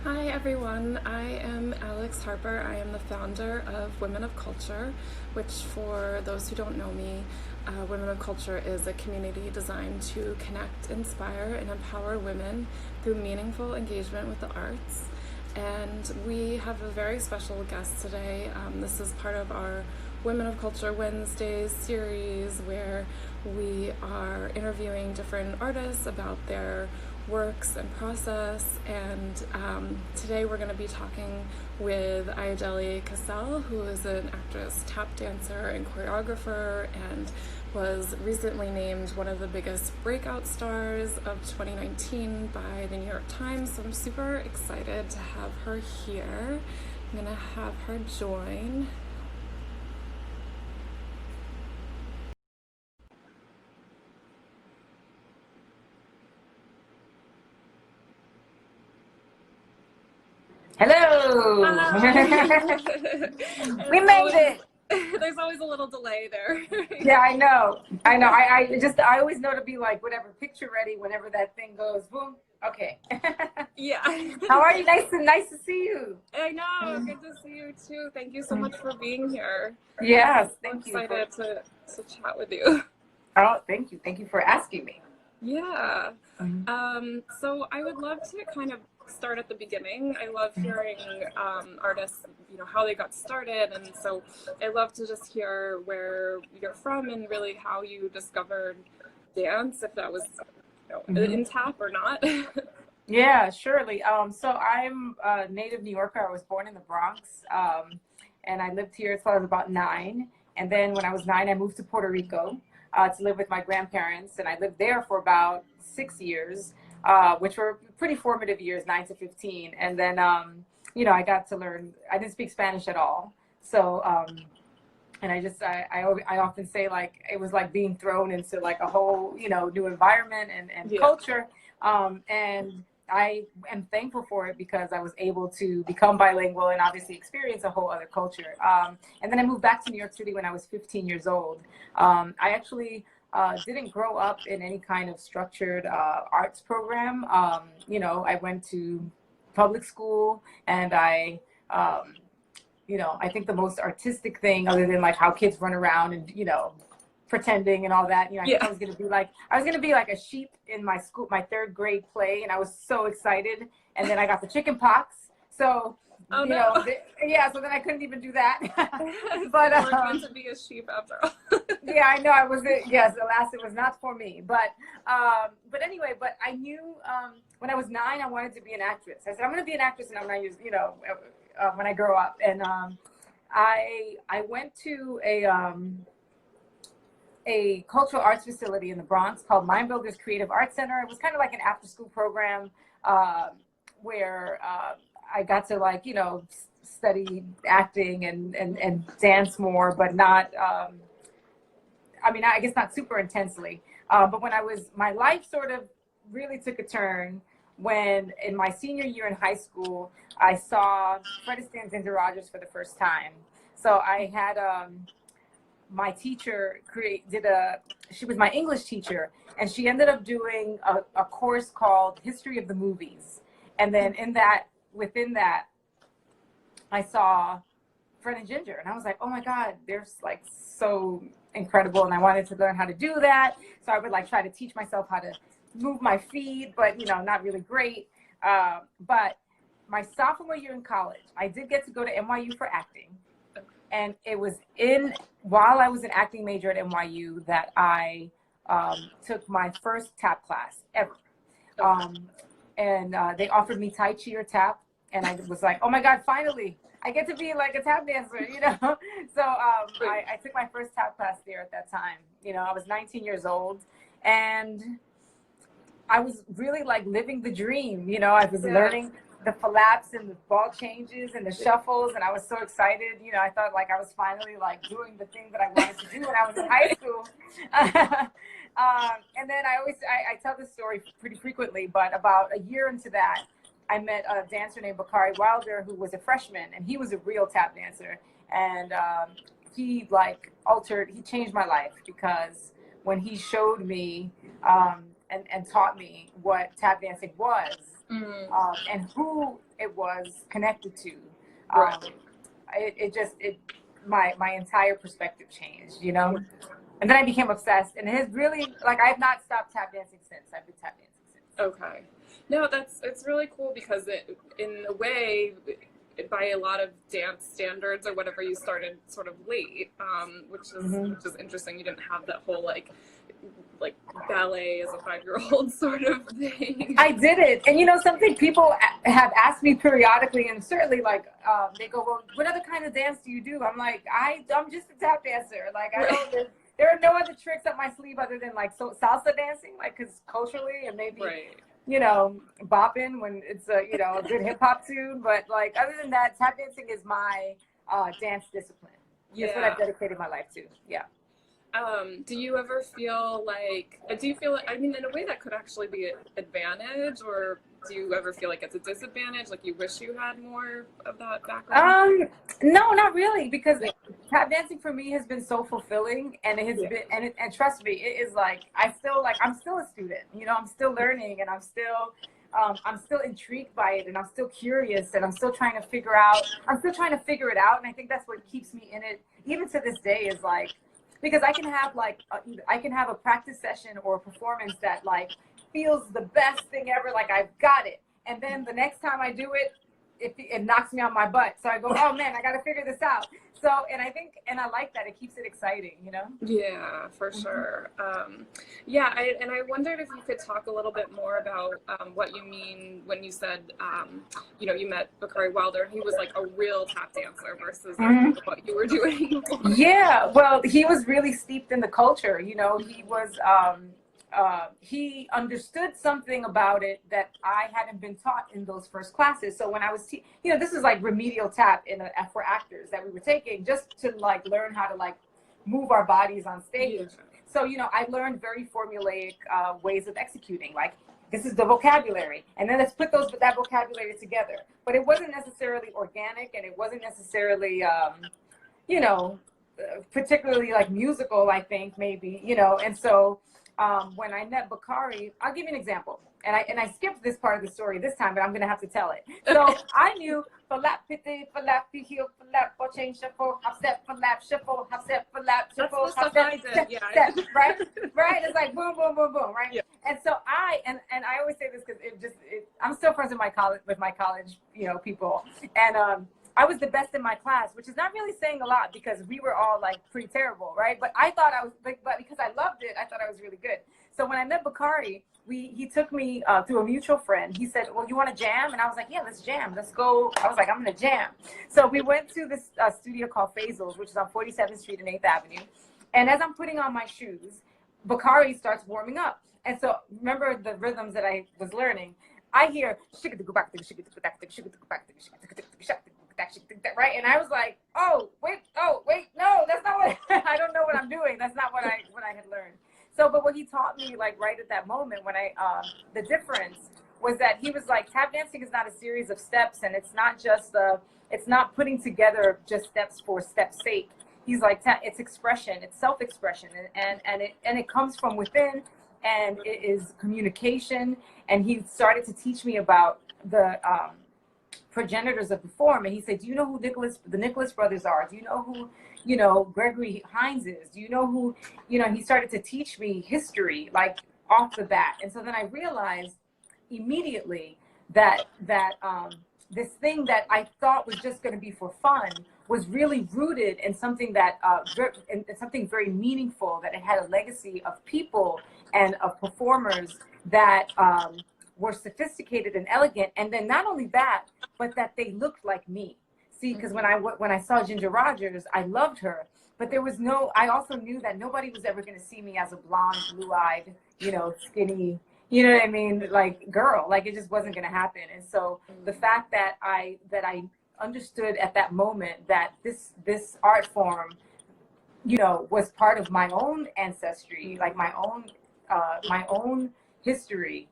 Hi everyone, I am Alex Harper. I am the founder of Women of Culture, which, for those who don't know me, Women of Culture is a community designed to connect, inspire, and empower women through meaningful engagement with the arts. And we have a very special guest today. This is part of our Women of Culture Wednesdays series where we are interviewing different artists about their works and process. And today we're going to be talking with Ayodele Casel, who is an actress, tap dancer, and choreographer, and was recently named one of the biggest breakout stars of 2019 by the New York Times. So I'm super excited to have her here. I'm going to have her join. Hello. Hi. We It's made always it. there's always a little delay there. Yeah, I know. I know. I always know to be like whatever, picture ready whenever that thing goes boom. Okay. Yeah. How are you? Nice to see you. I know. Good to see you too. Thank you so much for being here. Yes, So thank you for excited to chat with you. oh thank you. Thank you for asking me. Yeah. Mhm. So I would love to kind of start at the beginning. I love hearing artists, how they got started, and so I love to just hear where you're from and really how you discovered dance, if that was, Mhm. in tap or not. Yeah, surely. So I'm a native New Yorker. I was born in the Bronx, and I lived here until I was about 9. And then when I was 9, I moved to Puerto Rico to live with my grandparents, and I lived there for about 6 years, which were pretty formative years, 9 to 15. And then, I got to learn. I didn't speak Spanish at all, so. And I often say like it was like being thrown into like a whole new environment and Yeah. culture, and I am thankful for it because I was able to become bilingual and obviously experience a whole other culture. And then I moved back to New York City when I was 15 years old. I actually didn't grow up in any kind of structured arts program. I went to public school, and I think the most artistic thing, other than like how kids run around and pretending and all that, I think Yeah. I was gonna be like a sheep in my school, my third grade play, and I was so excited. And then I got the chicken pox, so Oh no. yeah, so then I couldn't even do that. So But you weren't meant to be a sheep after all. yeah, I know I was it. Yes, alas, it was not for me. But anyway, but I knew when I was 9, I wanted to be an actress. I said I'm going to be an actress, and I'm going to use when I grow up. And I went to a cultural arts facility in the Bronx called Mind Builders Creative Arts Center. It was kind of like an after school program uh, where I got to study acting and dance more, but not. I guess not super intensely. But my life sort of really took a turn when in my senior year in high school, I saw Fred Astaire Rogers for the first time. So I had my teacher she was my English teacher, and she ended up doing a course called History of the Movies. And then within that, I saw Fred and Ginger, and I was like, oh my God, they're like so incredible. And I wanted to learn how to do that. So I would like try to teach myself how to move my feet, but not really great. But my sophomore year in college, I did get to go to NYU for acting. And it was while I was an acting major at NYU that I took my first tap class ever. And they offered me Tai Chi or tap. And I was like, oh my God, finally, I get to be like a tap dancer. So I took my first tap class there at that time. I was 19 years old, and I was really like living the dream. I was learning the flaps and the ball changes and the shuffles, and I was so excited. I thought like I was finally like doing the thing that I wanted to do when I was in high school. And then I tell this story pretty frequently, but about a year into that, I met a dancer named Bukhari Wilder, who was a freshman, and he was a real tap dancer. And he changed my life, because when he showed me and taught me what tap dancing was, and who it was connected to. Right. My entire perspective changed, you know? And then I became obsessed, and it has really, like, I have not stopped tap dancing since. I've been tap dancing since. Okay. No, it's really cool because in a way, by a lot of dance standards or whatever, you started sort of late, which is interesting. You didn't have that whole like ballet as a 5-year-old sort of thing. I did it, and you know something, people have asked me periodically, and certainly like they go, well, what other kind of dance do you do? I'm like, I'm just a tap dancer. Like I don't. There are no other tricks up my sleeve other than like salsa dancing, like because culturally and maybe you know bopping when it's a you know a good hip hop tune. But like other than that, tap dancing is my dance discipline. Yeah. It's what I've dedicated my life to. Yeah. Do you ever feel like, I mean, in a way that could actually be an advantage, or do you ever feel like it's a disadvantage? Like you wish you had more of that background? No, not really, because tap dancing for me has been so fulfilling, and it has been, and trust me, it is like, I'm still a student, you know, I'm still learning, and I'm still intrigued by it, and I'm still curious, and I'm still trying to figure it out. And I think that's what keeps me in it, even to this day, is like, because I can have a practice session or a performance that like feels the best thing ever, like I've got it, and then the next time I do it, it knocks me on my butt. So I go, oh man, I got to figure this out. So, and I like that. It keeps it exciting, you know? Yeah, for sure. Yeah, I wondered if you could talk a little bit more about what you mean when you said, you know, you met Bukhari Wilder. He was like a real tap dancer versus what you were doing before. Yeah, well, he was really steeped in the culture. You know, he was, he understood something about it that I hadn't been taught in those first classes. So when I was, you know, this is like remedial tap for actors that we were taking just to like learn how to like move our bodies on stage. Yeah. So, you know, I learned very formulaic ways of executing, like this is the vocabulary, and then let's put that vocabulary together. But it wasn't necessarily organic, and it wasn't necessarily, you know, particularly like musical, I think maybe, you know, and so when I met Bukhari, I'll give you an example. And I skipped this part of the story this time, but I'm gonna have to tell it. So I knew falap piti, falap heel, falap for change shuffle, hop step, falap shuffle, hop step, falap shuffle, hop step, step, right? Right? It's like boom, boom, boom, boom, right? Yeah. And so I always say this because I'm still friends with my college, you know, people, and I was the best in my class, which is not really saying a lot because we were all like pretty terrible, right? But I thought I was, but because I loved it, I thought I was really good. So when I met Bukhari, he took me through a mutual friend. He said, well, you want to jam? And I was like, yeah, let's jam. Let's go. I was like, I'm going to jam. So we went to this studio called Faisal's, which is on 47th Street and 8th Avenue. And as I'm putting on my shoes, Bukhari starts warming up. And so remember the rhythms that I was learning. I hear, right? And I was like, oh wait, no, that's not what I don't know what I'm doing. That's not what I had learned. So, but what he taught me, like right at that moment, when the difference was that he was like, tap dancing is not a series of steps, and it's not just it's not putting together just steps for steps' sake. He's like, it's expression, it's self-expression, and it comes from within, and it is communication. And he started to teach me about the progenitors of the form, and he said, do you know who the Nicholas brothers are? Do you know who, you know, Gregory Hines is? Do you know who, you know? He started to teach me history like off the bat. And so then I realized immediately that this thing that I thought was just going to be for fun was really rooted in something that in something very meaningful, that it had a legacy of people and of performers that were sophisticated and elegant, and then not only that, but that they looked like me. See, because when I saw Ginger Rogers, I loved her, but there was I also knew that nobody was ever going to see me as a blonde, blue-eyed, you know, skinny, you know what I mean, like girl. Like it just wasn't going to happen. And so the fact that I understood at that moment that this art form, you know, was part of my own ancestry, like my own history.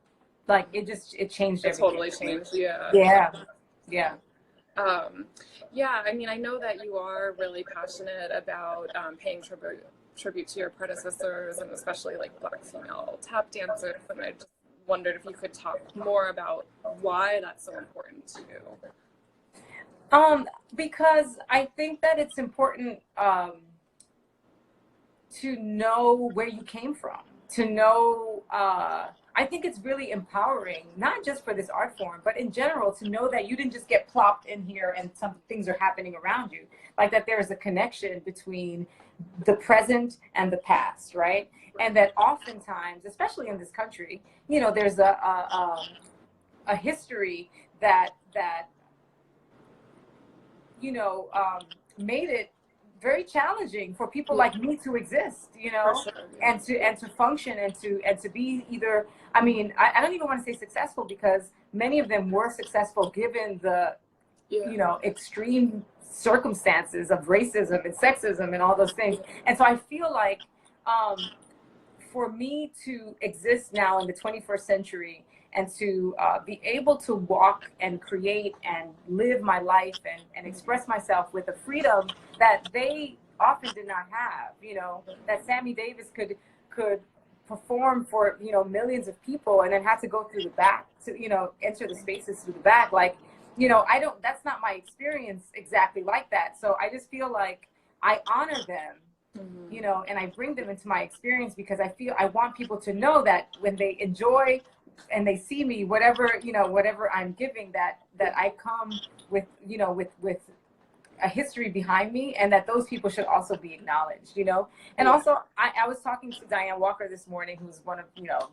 Like it changed everything. It totally changed. Yeah. Yeah. Yeah. Yeah. I mean, I know that you are really passionate about paying tribute to your predecessors and especially like Black female tap dancers. And I just wondered if you could talk more about why that's so important to you. Because I think that it's important to know where you came from, to know, I think it's really empowering, not just for this art form, but in general, to know that you didn't just get plopped in here and some things are happening around you. Like that there's a connection between the present and the past, right? And that oftentimes, especially in this country, you know, there's a history that you know, made it very challenging for people like me to exist, you know, Sure, and to function and to be either, I mean, I don't even want to say successful, because many of them were successful given the, you know, extreme circumstances of racism and sexism and all those things. And so I feel like for me to exist now in the 21st century and to be able to walk and create and live my life and express myself with a freedom that they often did not have, you know, that Sammy Davis could perform for, you know, millions of people and then had to go through the back to, you know, enter the spaces through the back. Like, you know, that's not my experience exactly like that. So I just feel like I honor them, you know, and I bring them into my experience because I want people to know that when they enjoy and they see me, whatever, you know, whatever I'm giving, that I come with, you know, with a history behind me, and that those people should also be acknowledged, you know. And also I was talking to Diane Walker this morning, who's one of, you know,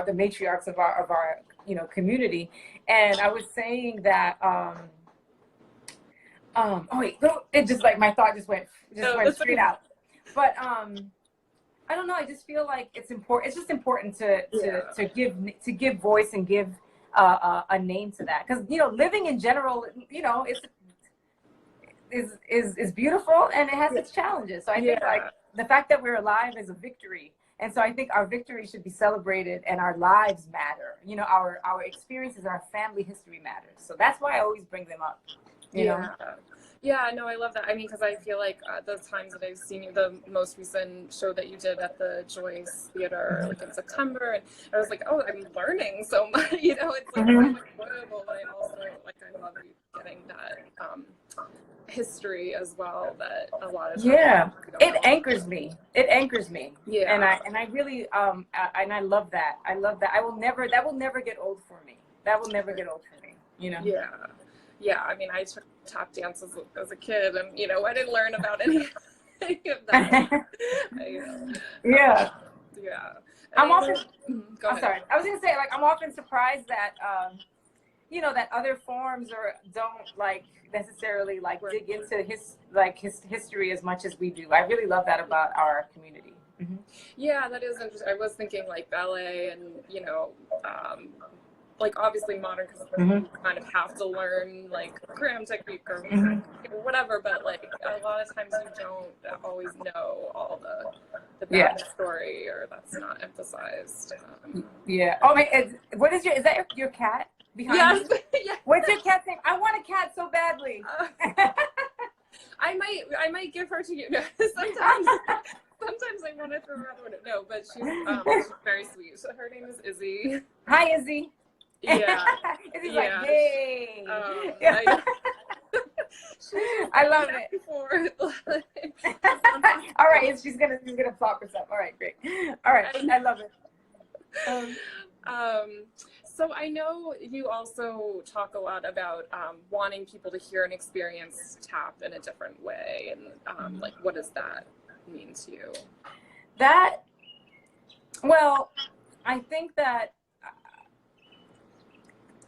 the matriarchs of our you know, community, and I was saying that oh wait, it just like my thought just went straight out. But I don't know. I just feel like it's important. It's just important to give voice and give a name to that, because, you know, living in general, you know, is beautiful and it has its challenges. So I think like the fact that we're alive is a victory, and so I think our victory should be celebrated and our lives matter. You know, our experiences, our family history matters. So that's why I always bring them up. You know? Yeah, no, I love that. I mean, because I feel like the times that I've seen you, the most recent show that you did at the Joyce Theater, like in September, and I was like, oh, I'm learning so much. You know, it's like so enjoyable, but I also like I love you getting that history as well. That a lot of times it anchors me. It anchors me. Yeah, and I really and I love that. I love that. That will never get old for me. That will never get old for me. You know. Yeah, I mean, I took tap dance as a kid, and, you know, I didn't learn about any of that. Yeah. I'm often, I'm sorry. I was going to say, like, I'm often surprised that, you know, that other forms don't, like, necessarily, like, dig into his history as much as we do. I really love that about our community. Yeah, that is interesting. I was thinking, like, ballet and, you know, like obviously modern, because you kind of have to learn like cram technique or whatever, but like a lot of times you don't always know all the backstory, or that's not emphasized. Oh my! What is is that your cat behind you? Yes. What's your cat's name? I want a cat so badly. I might give her to you. Sometimes I want to throw her out the window. No, but she's very sweet. So her name is Izzy. Hi, Izzy. Yeah. Izzy's like, yay. I love it. All right, she's gonna plop herself. All right, great. All right, I love it. So I know you also talk a lot about wanting people to hear and experience tap in a different way, and like, what does that mean to you? Well, I think that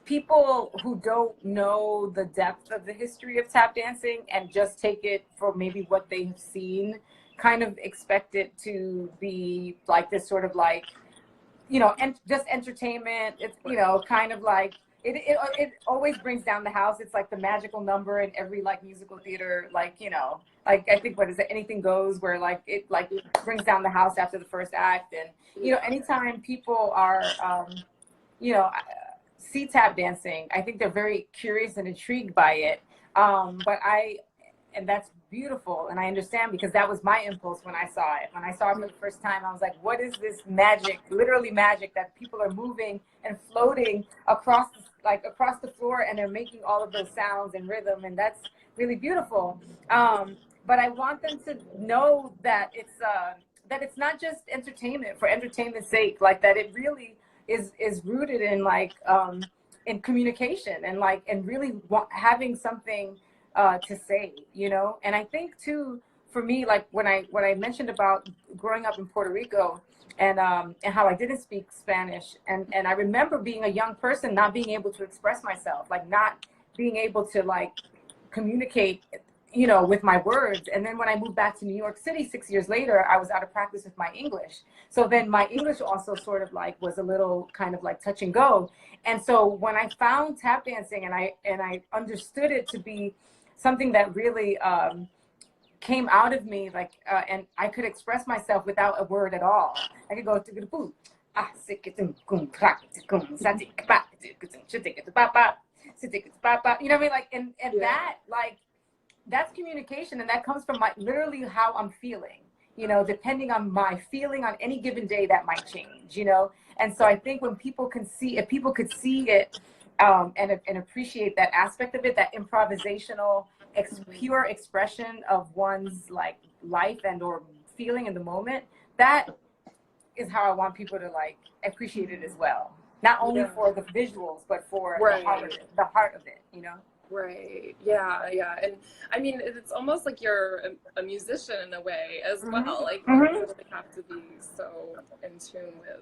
people who don't know the depth of the history of tap dancing and just take it for maybe what they have seen, kind of expect it to be like this sort of like, you know, and just entertainment. It's, you know, kind of like it always brings down the house. It's like the magical number in every like musical theater, like, you know, like I think, what is it, Anything Goes, where like it brings down the house after the first act. And, you know, anytime people are you know, see tap dancing, I think they're very curious and intrigued by it. And that's beautiful. And I understand, because that was my impulse when I saw it. When I saw it for the first time, I was like, what is this magic, literally magic, that people are moving and floating across, like across the floor, and they're making all of those sounds and rhythm. And that's really beautiful. But I want them to know that it's not just entertainment for entertainment's sake, like that it really is rooted in like, in communication, and like, and really having something to say, you know. And I think too, for me, like when I mentioned about growing up in Puerto Rico, and how I didn't speak Spanish, and I remember being a young person not being able to express myself, like not being able to like communicate, you know, with my words. And then when I moved back to New York City 6 years later, I was out of practice with my English. So then my English also sort of like was a little kind of like touch and go. And so when I found tap dancing, and I understood it to be something that really came out of me, like, and I could express myself without a word at all. I could go to the boo, you know what I mean? Like, and yeah. That, like, that's communication, and that comes from my literally how I'm feeling, you know. Depending on my feeling on any given day, that might change, you know. And so I think when people can see, if people could see it, and appreciate that aspect of it, that improvisational, pure expression of one's like life and or feeling in the moment, that is how I want people to like appreciate it as well. Not only for the visuals, but for the heart of it, you know. Right. Yeah. Yeah. And I mean, it's almost like you're a musician in a way as well. Like you really have to be so in tune with.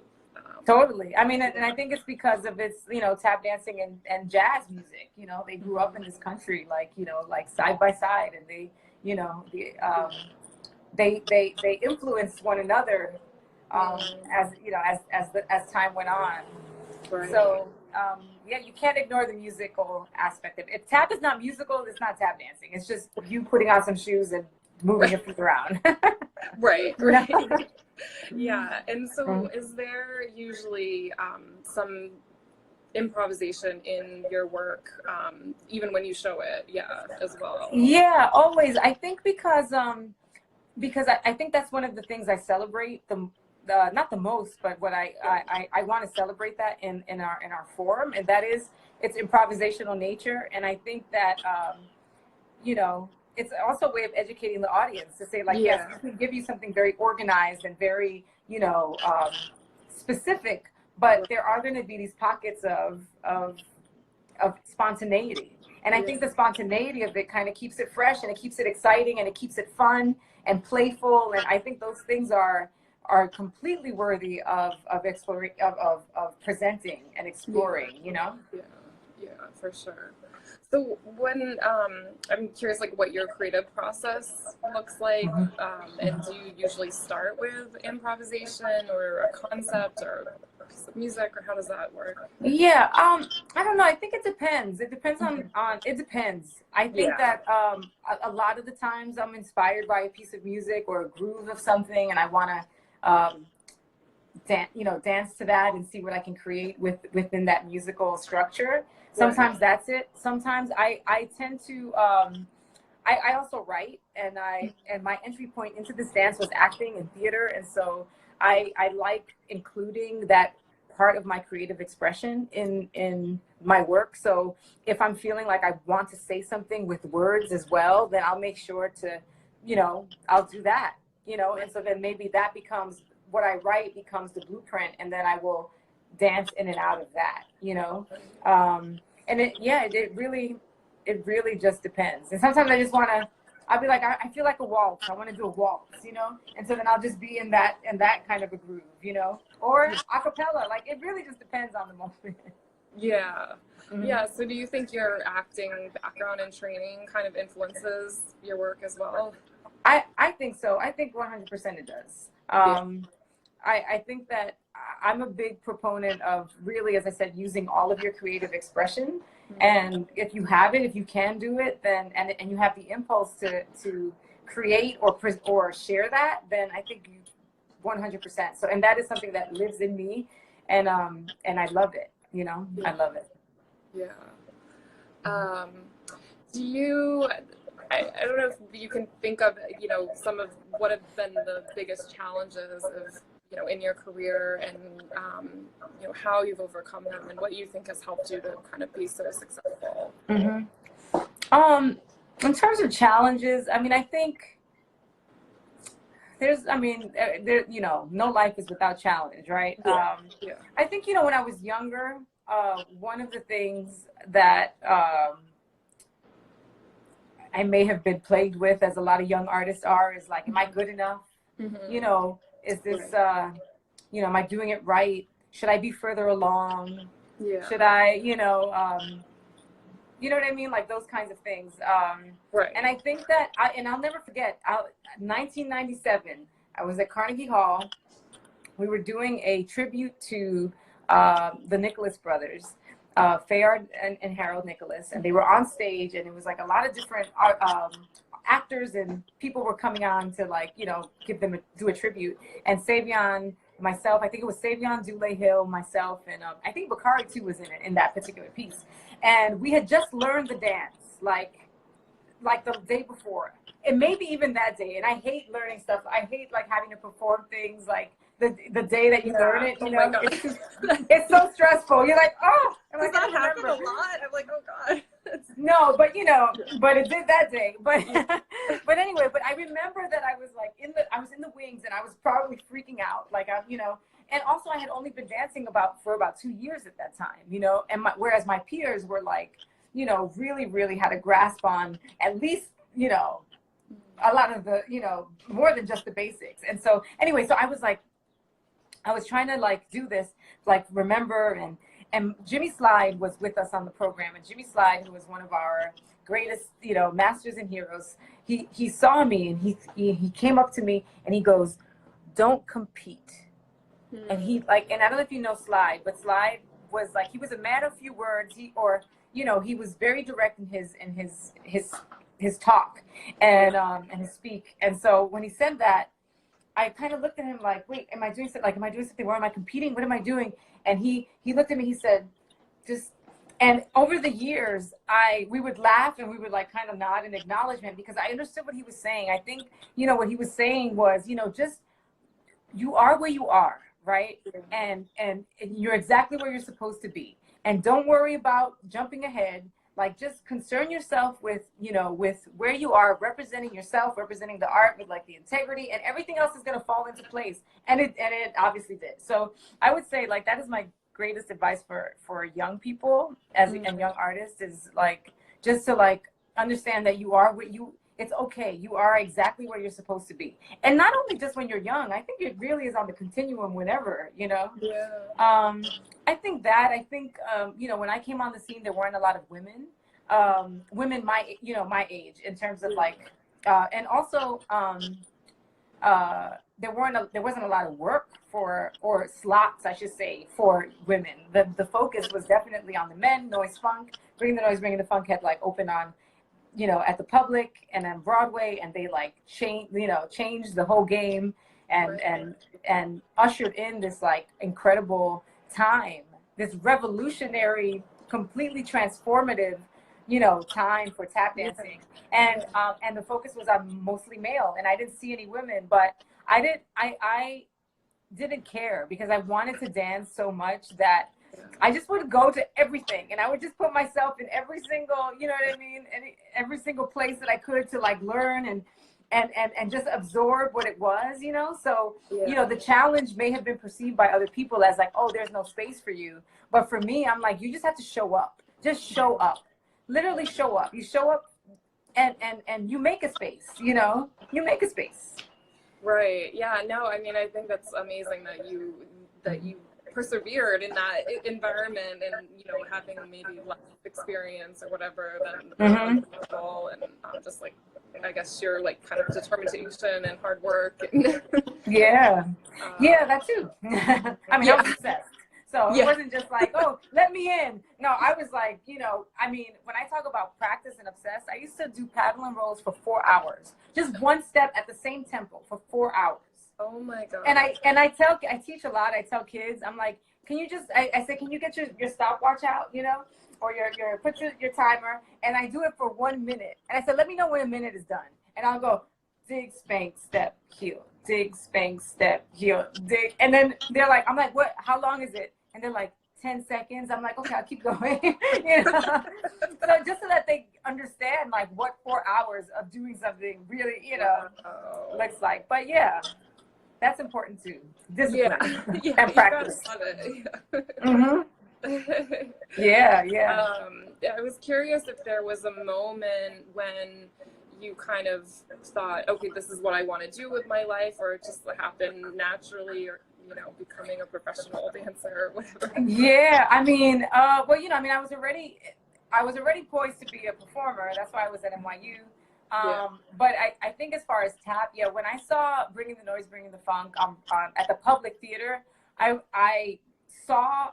Totally. I mean, and I think it's because of its, you know, tap dancing and jazz music. You know, they grew up in this country, like, you know, like side by side, and they, you know, they influenced one another, as you know, as time went on. Right. So. Yeah, you can't ignore the musical aspect of it. If tap is not musical, it's not tap dancing. It's just you putting on some shoes and moving your feet around. Right, right. Yeah, and so is there usually some improvisation in your work, even when you show it, as well? Yeah, always. I think because I think that's one of the things I celebrate not the most, but what I want to celebrate that in our forum, and that is its improvisational nature. And I think that you know, it's also a way of educating the audience to say, like, yes, we can give you something very organized and very, you know, specific, but there are going to be these pockets of spontaneity. And I think the spontaneity of it kind of keeps it fresh, and it keeps it exciting, and it keeps it fun and playful. And I think those things are completely worthy of exploring, of presenting and exploring, you know. Yeah, for sure. So when I'm curious, like, what your creative process looks like, and do you usually start with improvisation or a concept or a piece of music, or how does that work? Yeah, I don't know. I think it depends. It depends on it depends. I think that a lot of the times I'm inspired by a piece of music or a groove of something, and I want to dance to that and see what I can create within that musical structure. Sometimes that's it. Sometimes I tend to I also write, and my entry point into this dance was acting and theater, and so I like including that part of my creative expression in my work. So if I'm feeling like I want to say something with words as well, then I'll make sure to, you know, I'll do that. You know, and so then maybe that becomes what I write, becomes the blueprint, and then I will dance in and out of that, you know. And it really just depends. And sometimes I just want to, I'll be like, I feel like a waltz. I want to do a waltz, you know. And so then I'll just be in that kind of a groove, you know, or a cappella. Like, it really just depends on the moment. Yeah. Yeah. So do you think your acting background and training kind of influences your work as well? I think so. I think 100% it does. I think that I'm a big proponent of really, as I said, using all of your creative expression. And if you have it, if you can do it, then and you have the impulse to create or share that, then I think you 100%. So, and that is something that lives in me, and I love it. You know, I love it. Yeah. Do you? I don't know if you can think of, you know, some of what have been the biggest challenges of, you know, in your career, and, you know, how you've overcome them and what you think has helped you to kind of be so successful. Mm-hmm. In terms of challenges, I mean, I think there's, I mean, there, you know, no life is without challenge, right? Yeah. I think, you know, when I was younger, one of the things that I may have been plagued with, as a lot of young artists are, is like, am I good enough? Mm-hmm. You know, is this, you know, am I doing it right? Should I be further along? Yeah. Should I, you know what I mean? Like those kinds of things. Right. And I think that, and I'll never forget, 1997, I was at Carnegie Hall. We were doing a tribute to the Nicholas brothers, Fayard and Harold Nicholas, and they were on stage, and it was like a lot of different actors and people were coming on to, like, you know, do a tribute. And Savion, myself, I think it was Savion, Dule Hill, myself, and I think Bukhari too was in it, in that particular piece. And we had just learned the dance, like the day before, and maybe even that day. And I hate learning stuff. I hate like having to perform things like the day that you learn it. You know, it's so stressful. You're like, oh, does that happen a lot? I'm like, oh god. No, but you know, but it did that day. But but anyway, but I remember that I was like I was in the wings, and I was probably freaking out, like you know. And also, I had only been dancing for about 2 years at that time, you know. And whereas my peers were like, you know, really, really had a grasp on at least, you know, a lot of the, you know, more than just the basics. And so anyway, so I was like, I was trying to like do this, like remember, and Jimmy Slide was with us on the program, and Jimmy Slide, who was one of our greatest, you know, masters and heroes, he saw me, and he came up to me and he goes, "Don't compete." And he like, and I don't know if you know Slide, but Slide was like, he was a man of few words. You know, he was very direct in his talk and his speak. And so when he said that, I kind of looked at him like, wait, am I doing something wrong? Am I competing? What am I doing? And he looked at me, he said, just, and over the years, we would laugh and we would like kind of nod in acknowledgement, because I understood what he was saying. I think, you know, what he was saying was, you know, just, you are where you are, right? And you're exactly where you're supposed to be. And don't worry about jumping ahead. Like, just concern yourself with, you know, with where you are, representing yourself, representing the art with like the integrity, and everything else is going to fall into place. And it obviously did. So I would say like, that is my greatest advice for young people and young artists, is like, just to like understand that you are what it's okay. You are exactly where you're supposed to be. And not only just when you're young, I think it really is on the continuum whenever, you know? Yeah. I think, you know, when I came on the scene, there weren't a lot of women my age, in terms of like, and also there wasn't a lot of work or slots, I should say, for women. The focus was definitely on the men. Noise Funk, Bringing the Noise, Bringing the Funk had like open on, you know, at the Public and then Broadway, and they like changed the whole game and ushered in this like incredible time, this revolutionary, completely transformative, you know, time for tap dancing. And the focus was on mostly male, and I didn't see any women, but I didn't care, because I wanted to dance so much that I just would go to everything, and I would just put myself in every single, you know what I mean, every single place that I could to like learn and just absorb what it was, you know. So you know, the challenge may have been perceived by other people as like, oh, there's no space for you, but for me, I'm like, you just have to show up. Just show up. Literally show up. You show up and you make a space, you know. You make a space. Right. Yeah. No, I mean, I think that's amazing that you persevered in that environment, and, you know, having maybe less experience or whatever than other people, and just like, I guess you're like kind of determination and hard work. And yeah, that too. I mean, I was obsessed. So it wasn't just like, oh, let me in. No, I was like, you know, I mean, when I talk about practice and obsessed, I used to do paddle and rolls for 4 hours, just one step at the same tempo for 4 hours. Oh my God. And I teach a lot. I tell kids, I'm like, can you just, I said, can you get your stopwatch out, you know, or put your timer. And I do it for 1 minute. And I said, let me know when a minute is done. And I'll go, dig, spank, step, heel, dig, spank, step, heel, dig. And then they're like, I'm like, what, how long is it? And they're like, 10 seconds. I'm like, okay, I'll keep going. You know? So just so that they understand like what 4 hours of doing something really, you know, looks like. But yeah, that's important too. Discipline and practice. Love it. Yeah. Mm-hmm. Yeah. I was curious if there was a moment when you kind of thought, okay, this is what I want to do with my life, or it just happened naturally, or, you know, becoming a professional dancer or whatever. Yeah, I mean, well, you know, I mean, I was already poised to be a performer. That's why I was at NYU. But I think as far as tap, when I saw Bringing the Noise, Bringing the Funk at the Public Theater, I saw,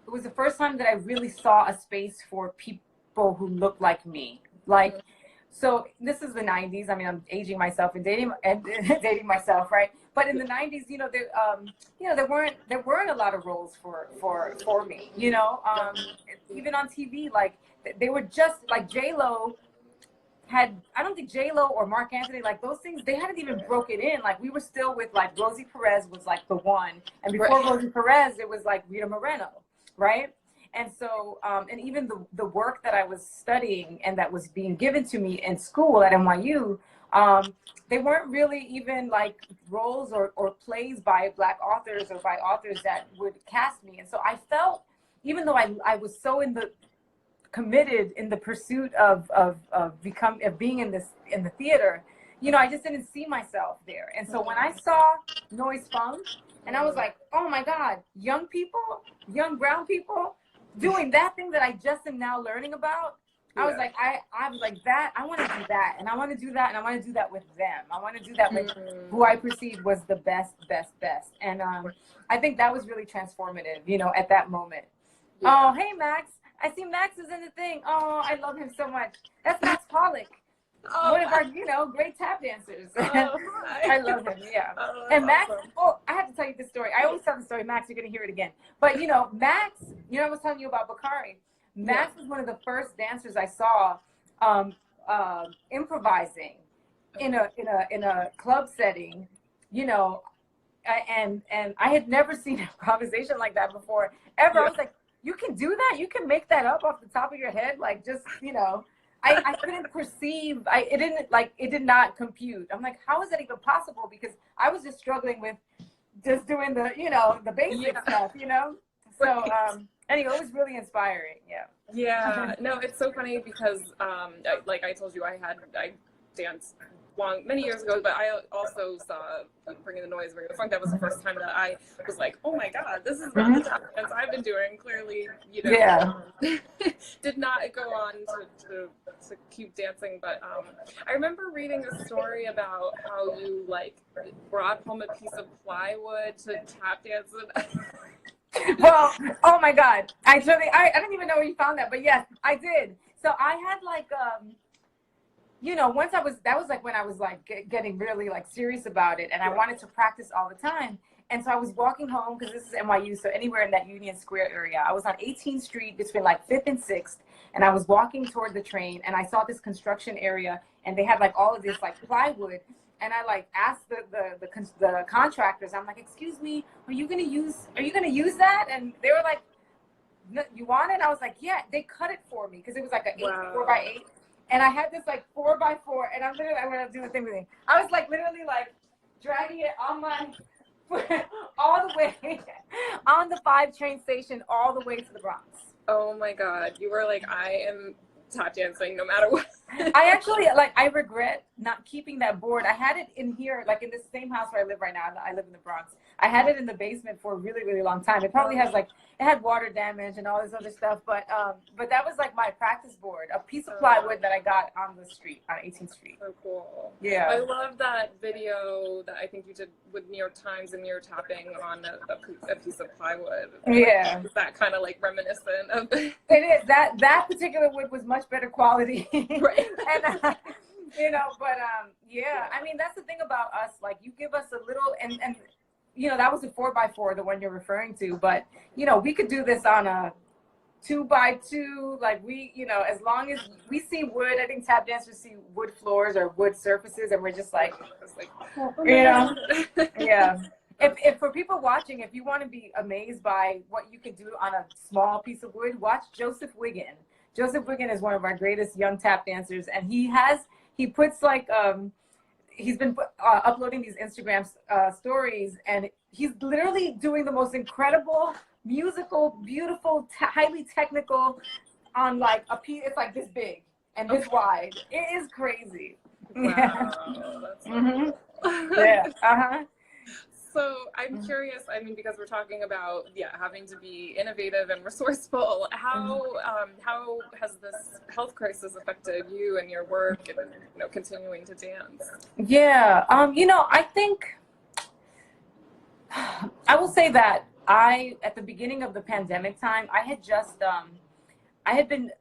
it was the first time that I really saw a space for people who look like me. Like, so this is the 90s. I mean, I'm aging myself and dating myself, right? But in the 90s, you know, there weren't a lot of roles for me, you know, even on TV, like they were just like J-Lo had, I don't think J-Lo or Mark Anthony, like those things, they hadn't even broken in. Like we were still with like Rosie Perez was like the one. And before Rosie Perez, it was like Rita Moreno, right? And so, and even the work that I was studying and that was being given to me in school at NYU, they weren't really even like roles or plays by Black authors or by authors that would cast me. And so I felt, even though I was so committed in the pursuit of being in the theater, you know, I just didn't see myself there. And so when I saw Noise Funk, and I was like, oh my God, young people, young brown people, doing that thing that I just am now learning about. I was like, I was like that. I want to do that, and I want to do that, and I want to do that with them. I want to do that with who I perceived was the best. And I think that was really transformative, you know, at that moment. Oh, hey Max! I see Max is in the thing. Oh, I love him so much. That's Max Pollock. One of our, you know, great tap dancers. I love him. Yeah. And Max, oh, I have to tell you this story. I always tell the story, Max, you're going to hear it again. But, you know, Max, you know, I was telling you about Bukhari. Max was one of the first dancers I saw improvising in a club setting, you know, and I had never seen improvisation like that before, ever. I was like, you can do that? You can make that up off the top of your head? Like, just, you know. I couldn't perceive, it did not compute. I'm like, how is that even possible? Because I was just struggling with just doing the, you know, the basic stuff, you know? So, anyway, it was really inspiring. Yeah, no, it's so funny because, like I told you, I danced many years ago, but I also saw Bringing the Noise, Bringing the Funk. That was the first time that I was like, oh my God, this is not the tap dance I've been doing. Clearly, you know, did not go on to keep dancing. But I remember reading a story about how you like brought home a piece of plywood to tap dance with. Well, oh my God, I don't even know where you found that, but yes, I did. So I had like you know, that was like when I was like getting really like serious about it, and I wanted to practice all the time. And so I was walking home, because this is NYU, so anywhere in that Union Square area. I was on 18th Street between like 5th and 6th, and I was walking toward the train, and I saw this construction area, and they had like all of this like plywood, and I like asked the contractors, I'm like, excuse me, are you gonna use that? And they were like, no, you want it? I was like, yeah. They cut it for me because it was like a 4x8. And I had this like 4x4, and I'm gonna do the thing with it. I was like literally like dragging it on my all the way on the 5 train station all the way to the Bronx. Oh my God, you were like, I am tap dancing no matter what. I actually I regret not keeping that board. I had it in here, like in the same house where I live right now. I live in the Bronx. I had it in the basement for a really, really long time. It probably has like, it had water damage and all this other stuff, but that was like my practice board, a piece of plywood that I got on the street, on 18th Street. So cool. Yeah. I love that video that I think you did with New York Times, and you're tapping on a piece of plywood. Yeah. Is that kind of like reminiscent of it is. That particular wood was much better quality. Right. And you know, but yeah, I mean, that's the thing about us, like you give us a little, and you know, that was a 4x4, the one you're referring to, but you know, we could do this on a 2x2, like we, you know, as long as we see wood, I think tap dancers see wood floors or wood surfaces, and we're just like you know, yeah. If for people watching, if you want to be amazed by what you can do on a small piece of wood, watch Joseph Wiggin. Joseph Wiggin is one of our greatest young tap dancers, and he puts like he's been uploading these Instagram stories, and he's literally doing the most incredible musical, beautiful, highly technical on like a piece. It's like this big and this wide. It is crazy. Wow, Yeah. that's Yeah. Uh-huh. So I'm curious, I mean, because we're talking about, having to be innovative and resourceful, how has this health crisis affected you and your work and, you know, continuing to dance? Yeah, you know, I think I will say that at the beginning of the pandemic time, I had been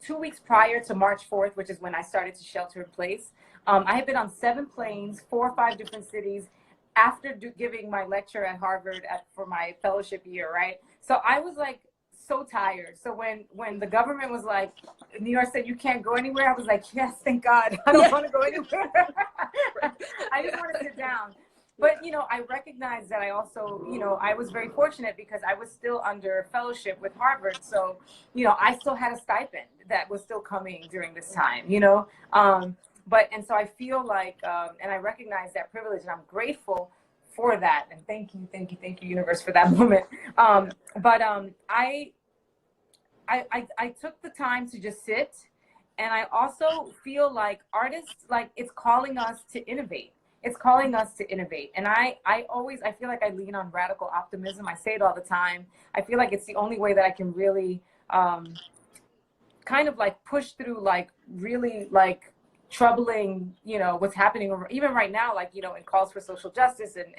2 weeks prior to March 4th, which is when I started to shelter in place. I had been on 7 planes, 4 or 5 different cities, after giving my lecture at Harvard for my fellowship year, right? So I was like so tired. So when the government was like, New York said you can't go anywhere, I was like, yes, thank God. I don't want to go anywhere. I just want to sit down. But, you know, I recognize that I also, you know, I was very fortunate because I was still under fellowship with Harvard. So, you know, I still had a stipend that was still coming during this time, you know. And so I feel like, and I recognize that privilege, and I'm grateful for that. And thank you, universe, for that moment. I took the time to just sit, and I also feel like artists, like it's calling us to innovate. It's calling us to innovate. And I feel like I lean on radical optimism. I say it all the time. I feel like it's the only way that I can really kind of like push through like really like troubling, you know, what's happening even right now, like, you know, in calls for social justice and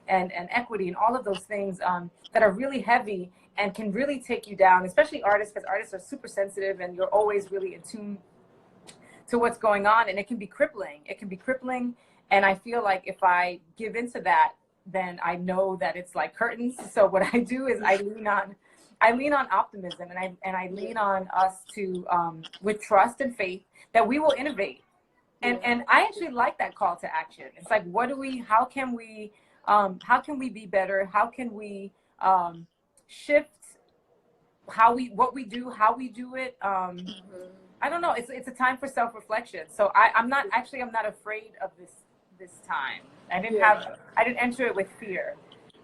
equity and all of those things that are really heavy and can really take you down, especially artists, because artists are super sensitive and you're always really in tune to what's going on, and it can be crippling. It can be crippling. And I feel like if I give into that, then I know that it's like curtains. So what I do is I lean on optimism, and I lean on us to with trust and faith that we will innovate. And I actually like that call to action. It's like, how can we be better? How can we shift what we do, how we do it? I don't know. It's a time for self-reflection. So I'm not afraid of this time. I didn't enter it with fear.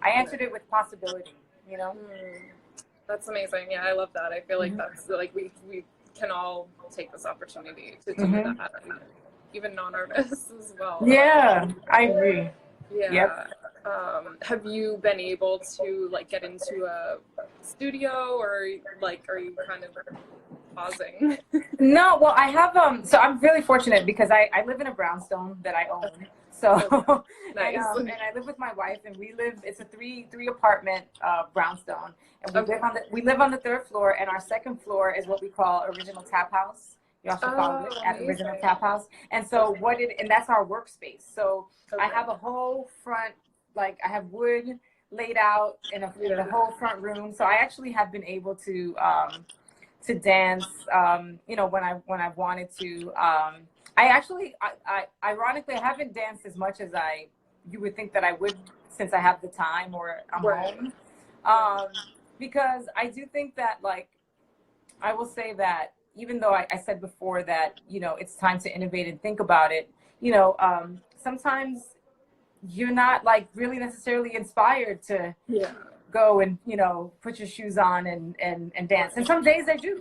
I entered it with possibility, you know? That's amazing. Yeah, I love that. I feel like that's like we can all take this opportunity to do that, even non-artists as well. Yeah, I agree. Yeah. Yep. Have you been able to like get into a studio, or like are you kind of pausing? No, well, I have so I'm really fortunate because I live in a brownstone that I own. So Nice. and I live with my wife, and it's a three apartment brownstone, and we live on the 3rd floor, and our 2nd floor is what we call Original Tap House. You also call it at Original Tap House. And so and that's our workspace. So I have a whole front, like I have wood laid out in a whole front room. So I actually have been able to dance, you know, when I've wanted to. I ironically, I haven't danced as much as you would think that I would, since I have the time or I'm home. Because I do think that, like, I will say that even though I said before that, you know, it's time to innovate and think about it, you know, sometimes you're not like really necessarily inspired to go and, you know, put your shoes on and dance. And some days I do,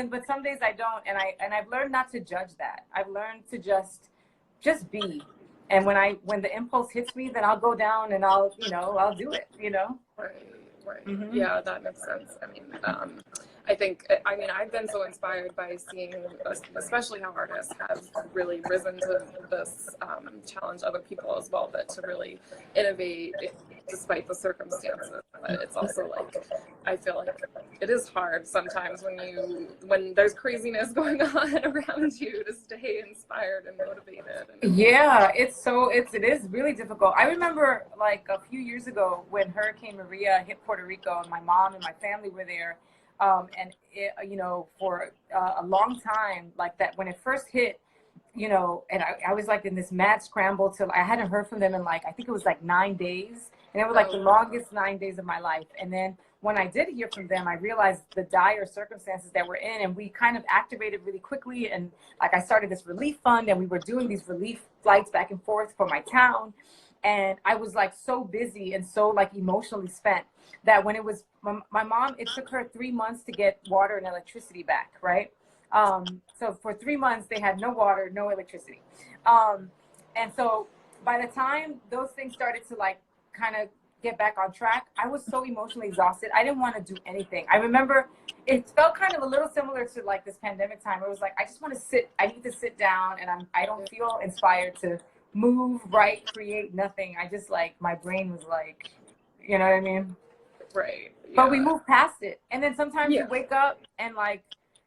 but some days I don't. And I've learned not to judge that. I've learned to just be. And when the impulse hits me, then I'll go down and I'll do it, you know? Right. Yeah, that makes sense. I mean, I think, I mean, I've been so inspired by seeing, especially how artists have really risen to this challenge other people as well, but to really innovate despite the circumstances. But it's also like, I feel like it is hard sometimes when there's craziness going on around you to stay inspired and motivated. Yeah, it is really difficult. I remember like a few years ago when Hurricane Maria hit Puerto Rico, and my mom and my family were there. And it, for a long time, like that, when it first hit, and I was like in this mad scramble till I hadn't heard from them in like, I think it was like 9 days. And it was like the longest 9 days of my life. And then when I did hear from them, I realized the dire circumstances that we're in, and we kind of activated really quickly. And like, I started this relief fund, and we were doing these relief flights back and forth for my town. And I was like so busy and so like emotionally spent that when it was my mom, it took her 3 months to get water and electricity back, right? So for 3 months, they had no water, no electricity. And so by the time those things started to like kind of get back on track, I was so emotionally exhausted. I didn't want to do anything. I remember it felt kind of a little similar to like this pandemic time where it was like, I just want to sit, I need to sit down, and I don't feel inspired to move, write, create, nothing. I just like, my brain was like, you know what I mean? Right. Yeah. But we move past it. And then sometimes you wake up and like,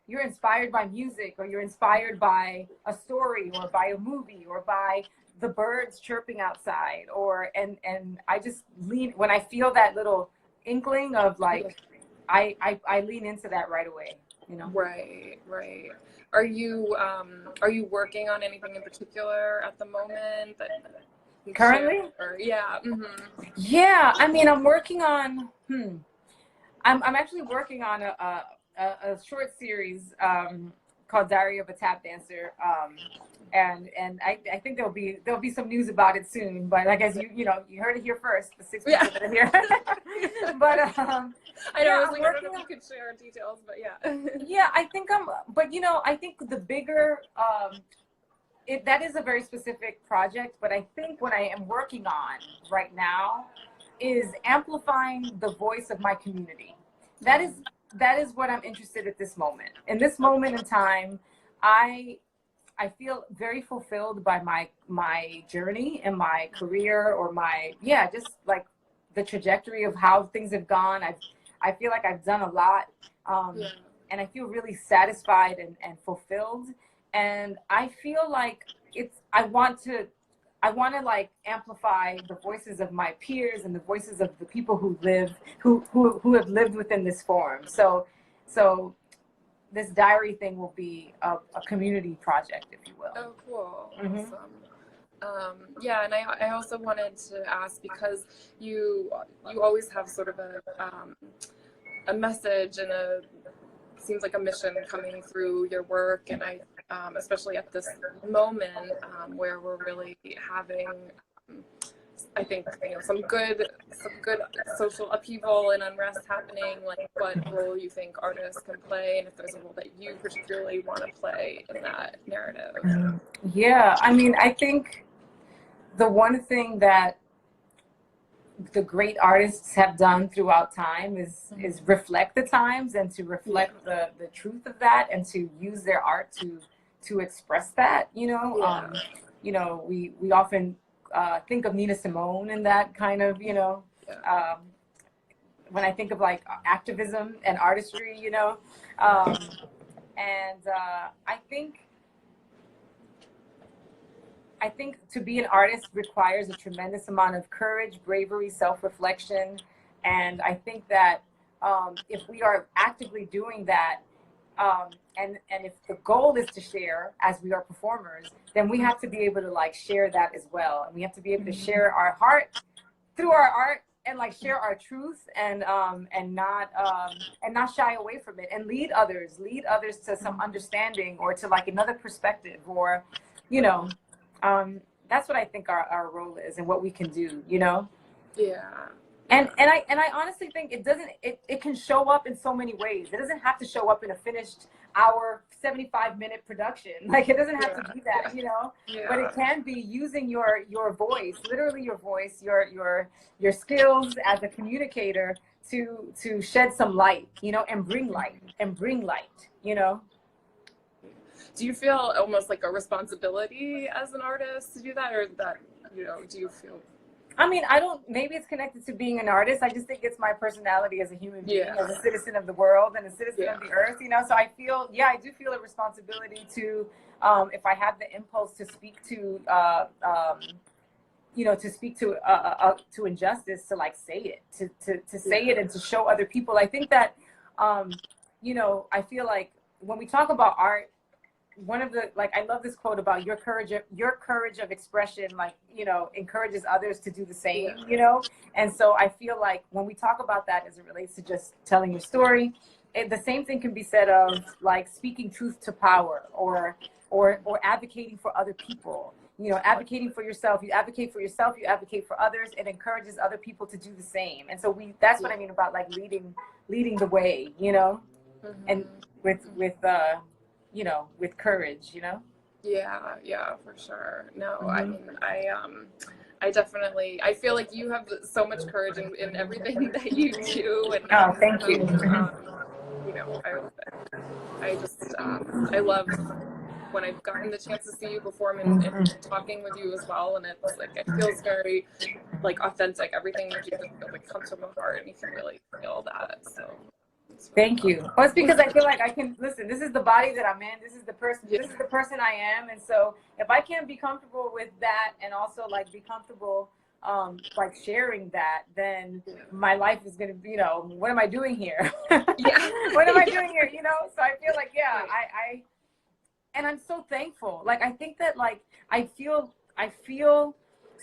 you're inspired by music, or you're inspired by a story, or by a movie, or by the birds chirping outside, and I just lean, when I feel that little inkling of like, I lean into that right away, Right. Are you working on anything in particular at the moment that currently? Yeah. Yeah, I mean, I'm working on I'm actually working on a short series called Diary of a Tap Dancer, and I think there'll be some news about it soon. But I guess you heard it here first. The 6 people that are here. But I know, I was like, I don't know if you could share details, but yeah. Yeah, I think I think the bigger that is a very specific project. But I think what I am working on right now is amplifying the voice of my community. That is what I'm interested at this moment. In this moment in time, I feel very fulfilled by my journey and my career, or just like the trajectory of how things have gone. I feel like I've done a lot, and I feel really satisfied and fulfilled. And I feel like I want to like amplify the voices of my peers and the voices of the people who have lived within this forum. So this diary thing will be a community project, if you will. Oh, cool. Awesome. Yeah, and I also wanted to ask, because you always have sort of a message and seems like a mission coming through your work, and I especially at this moment where we're really having I think some good social upheaval and unrest happening, like what role you think artists can play, and if there's a role that you particularly want to play in that narrative. Yeah, I mean, I think the one thing that the great artists have done throughout time is reflect the times, and to reflect the truth of that, and to use their art to express that. We often think of Nina Simone and that kind of when I think of like activism and artistry, I think to be an artist requires a tremendous amount of courage, bravery, self-reflection. And I think that if we are actively doing that, and if the goal is to share as we are performers, then we have to be able to like share that as well. And we have to be able to share our heart through our art, and like share our truth, and not shy away from it, and lead others to some understanding, or to like another perspective, or that's what I think our role is, and what we can do, Yeah. And I honestly think it can show up in so many ways. It doesn't have to show up in a finished hour, 75-minute production. Like, it doesn't have to be that, but it can be using your voice, literally your voice, your skills as a communicator, to shed some light, you know, and bring light, you know. Do you feel almost like a responsibility as an artist to do that, or that, you know, do you feel? I mean, I don't, maybe it's connected to being an artist. I just think it's my personality as a human being, as a citizen of the world and a citizen of the earth, you know. So I feel, I do feel a responsibility to, if I have the impulse to speak to, you know, to speak to injustice, to like say it, to say it and to show other people. I think that, you know, I feel like when we talk about art, one of the, like, I love this quote about your courage of expression, like, you know, encourages others to do the same, you know. And so I feel like when we talk about that as it relates to just telling your story, the same thing can be said of like speaking truth to power, or advocating for other people, you know, advocating for yourself. You advocate for yourself, you advocate for others. It encourages other people to do the same. And so that's what I mean about like leading the way, you know, and with you know, with courage, you know? Yeah, for sure. No, I mean, I definitely, I feel like you have so much courage in everything that you do. And oh, thank you. You know, I just, I love when I've gotten the chance to see you perform and talking with you as well. And it's like, it feels very like authentic. Everything that you do like comes from the heart, and you can really feel that. So. Thank you. Well, it's because I feel like I can listen. This is the body that I'm in. This is the person. This is the person I am. And so, if I can't be comfortable with that, and also like be comfortable, like sharing that, then my life is gonna be. You know, what am I doing here? What am I doing here? You know. So I feel like, and I'm so thankful. Like I think that like I feel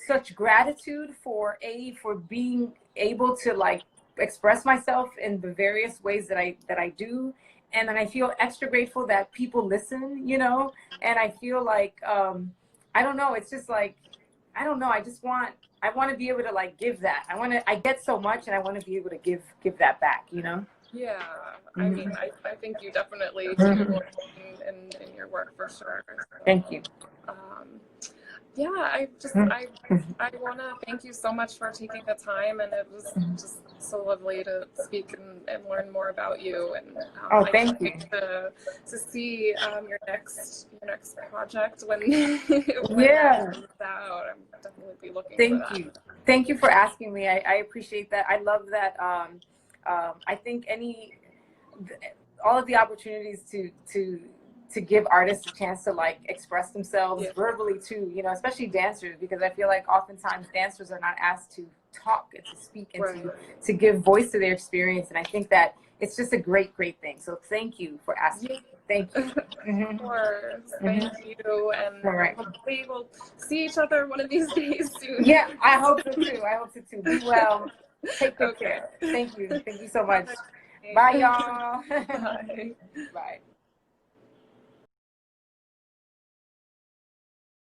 such gratitude for being able to like express myself in the various ways that I do, and then I feel extra grateful that people listen, you know. And I feel like I don't know, it's just like I don't know, I want to be able to like give that. I get so much, and I want to be able to give that back, you know. I mean, I think you definitely do in your work for sure. Thank you. I want to thank you so much for taking the time, and it was just so lovely to speak and learn more about you. And thank you. To see your next project when it comes out. I'm definitely be looking. Thank you for asking me. I appreciate that. I love that. I think all of the opportunities to give artists a chance to like express themselves verbally too, you know, especially dancers, because I feel like oftentimes dancers are not asked to talk and to speak and to give voice to their experience. And I think that it's just a great thing. So thank you for asking. Thank you. Of course. Thank you. And hopefully we'll see each other one of these days soon. Yeah, I hope so too. Be well. Take good care. Thank you. Thank you so much. Bye, y'all. Bye. Bye.